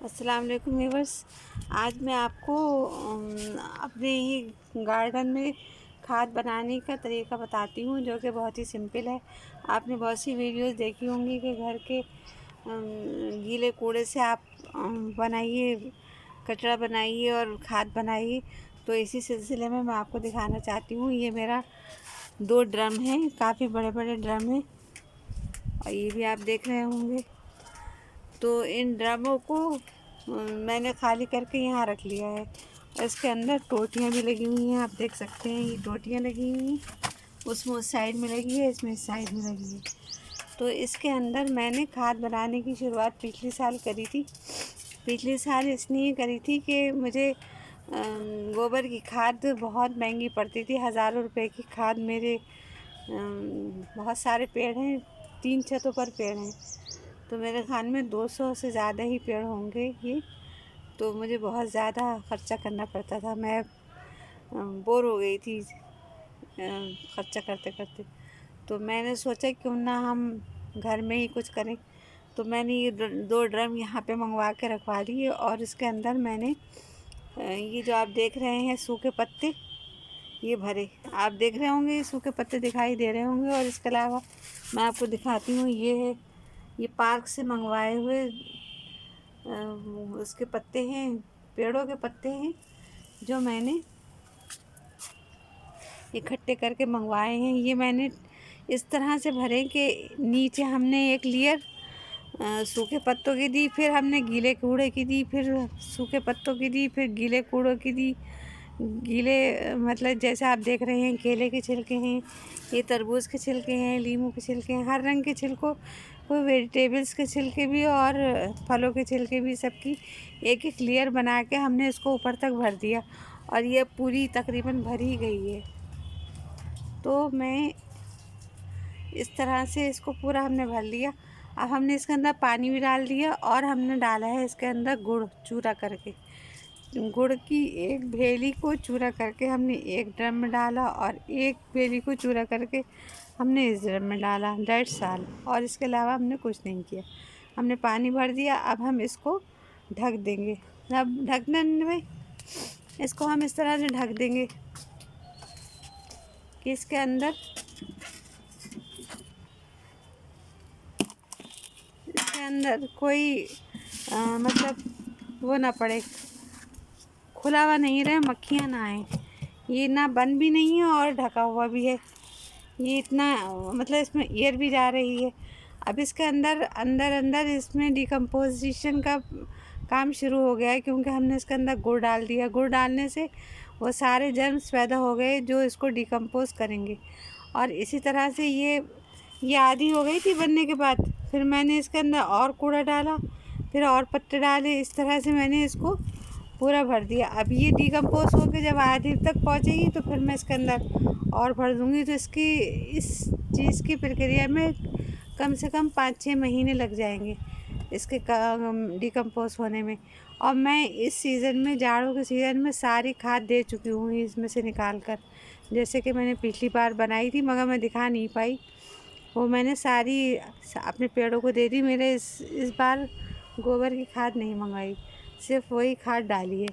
अस्सलाम वालेकुम व्यूअर्स। आज मैं आपको अपने ही गार्डन में खाद बनाने का तरीका बताती हूँ, जो कि बहुत ही सिंपल है। आपने बहुत सी वीडियोस देखी होंगी कि घर के गीले कूड़े से आप बनाइए, कचरा बनाइए और खाद बनाइए। तो इसी सिलसिले में मैं आपको दिखाना चाहती हूँ। ये मेरा 2 ड्रम हैं, काफ़ी बड़े बड़े ड्रम हैं और ये भी आप देख रहे होंगे। तो इन ड्रमों को मैंने खाली करके यहाँ रख लिया है और इसके अंदर टोटियाँ भी लगी हुई हैं। आप देख सकते हैं, ये टोटियाँ लगी हुई हैं, उसमें उस साइड में लगी है, इसमें इस साइड में लगी है। तो इसके अंदर मैंने खाद बनाने की शुरुआत पिछले साल करी थी। पिछले साल इसलिए करी थी कि मुझे गोबर की खाद बहुत महंगी पड़ती थी। हज़ारों रुपए की खाद मेरे बहुत सारे पेड़ हैं, 3 छतों पर पेड़ हैं, तो मेरे ख्याल में 200 से ज़्यादा ही पेड़ होंगे ये। तो मुझे बहुत ज़्यादा ख़र्चा करना पड़ता था, मैं बोर हो गई थी ख़र्चा करते करते। तो मैंने सोचा क्यों ना हम घर में ही कुछ करें। तो मैंने ये 2 ड्रम यहाँ पे मंगवा के रखवा दिए और इसके अंदर मैंने ये जो आप देख रहे हैं सूखे पत्ते, ये भरे। आप देख रहे होंगे, सूखे पत्ते दिखाई दे रहे होंगे। और इसके अलावा मैं आपको दिखाती हूँ, ये है, ये पार्क से मंगवाए हुए उसके पत्ते हैं, पेड़ों के पत्ते हैं, जो मैंने इकट्ठे करके मंगवाए हैं। ये मैंने इस तरह से भरे कि नीचे हमने एक लेयर सूखे पत्तों की दी, फिर हमने गीले कूड़े की दी, फिर सूखे पत्तों की दी, फिर गीले कूड़ों की दी। गीले मतलब जैसे आप देख रहे हैं, केले के छिलके हैं, ये तरबूज के छिलके हैं, लीमू के छिलके हैं, हर रंग के छिलकों, कोई वेजिटेबल्स के छिलके भी और फलों के छिलके भी, सबकी एक एक लेयर बना के हमने इसको ऊपर तक भर दिया और ये पूरी तकरीबन भर ही गई है। तो मैं इस तरह से इसको पूरा हमने भर लिया। अब हमने इसके अंदर पानी भी डाल दिया और हमने डाला है इसके अंदर गुड़ चूरा करके। गुड़ की एक भेली को चूरा करके हमने एक ड्रम में डाला और एक भेली को चूरा करके हमने इस ड्रम में डाला, 1.5 साल। और इसके अलावा हमने कुछ नहीं किया, हमने पानी भर दिया। अब हम इसको ढक देंगे। अब ढकने में इसको हम इस तरह से ढक देंगे कि इसके अंदर कोई मतलब वो ना पड़े, खुला हुआ नहीं रहे, मक्खियाँ ना आए। ये ना बंद भी नहीं है और ढका हुआ भी है, ये इतना मतलब इसमें एयर भी जा रही है। अब इसके अंदर अंदर अंदर इसमें डिकम्पोजिशन का काम शुरू हो गया है, क्योंकि हमने इसके अंदर गुड़ डाल दिया। गुड़ डालने से वो सारे जर्म्स पैदा हो गए जो इसको डिकम्पोज करेंगे। और इसी तरह से ये आधी हो गई थी बनने के बाद, फिर मैंने इसके अंदर और कूड़ा डाला, फिर और पत्ते डाले। इस तरह से मैंने इसको पूरा भर दिया। अब ये डिकम्पोज होकर जब आधे तक पहुँचेगी तो फिर मैं इसके अंदर और भर दूँगी। तो इस चीज़ की प्रक्रिया में कम से कम 5-6 महीने लग जाएंगे इसके डिकम्पोज होने में। और मैं इस सीज़न में, जाड़ों के सीज़न में, सारी खाद दे चुकी हूँ इसमें से निकाल कर। जैसे कि मैंने पिछली बार बनाई थी मगर मैं दिखा नहीं पाई, वो मैंने सारी अपने पेड़ों को दे दी। मेरे इस बार गोबर की खाद नहीं मंगाई, सिर्फ वही खाद डाली है।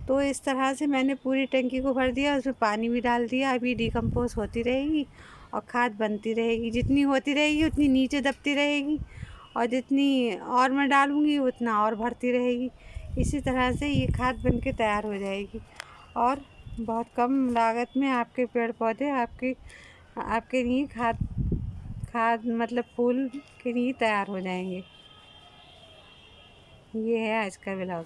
तो इस तरह से मैंने पूरी टंकी को भर दिया, उसमें पानी भी डाल दिया। अभी डिकम्पोज होती रहेगी और खाद बनती रहेगी। जितनी होती रहेगी उतनी नीचे दबती रहेगी और जितनी और मैं डालूँगी उतना और भरती रहेगी। इसी तरह से ये खाद बन के तैयार हो जाएगी और बहुत कम लागत में आपके पेड़ पौधे आपके लिए खाद मतलब फूल के लिए तैयार हो जाएंगे। ये है आज का व्लॉग।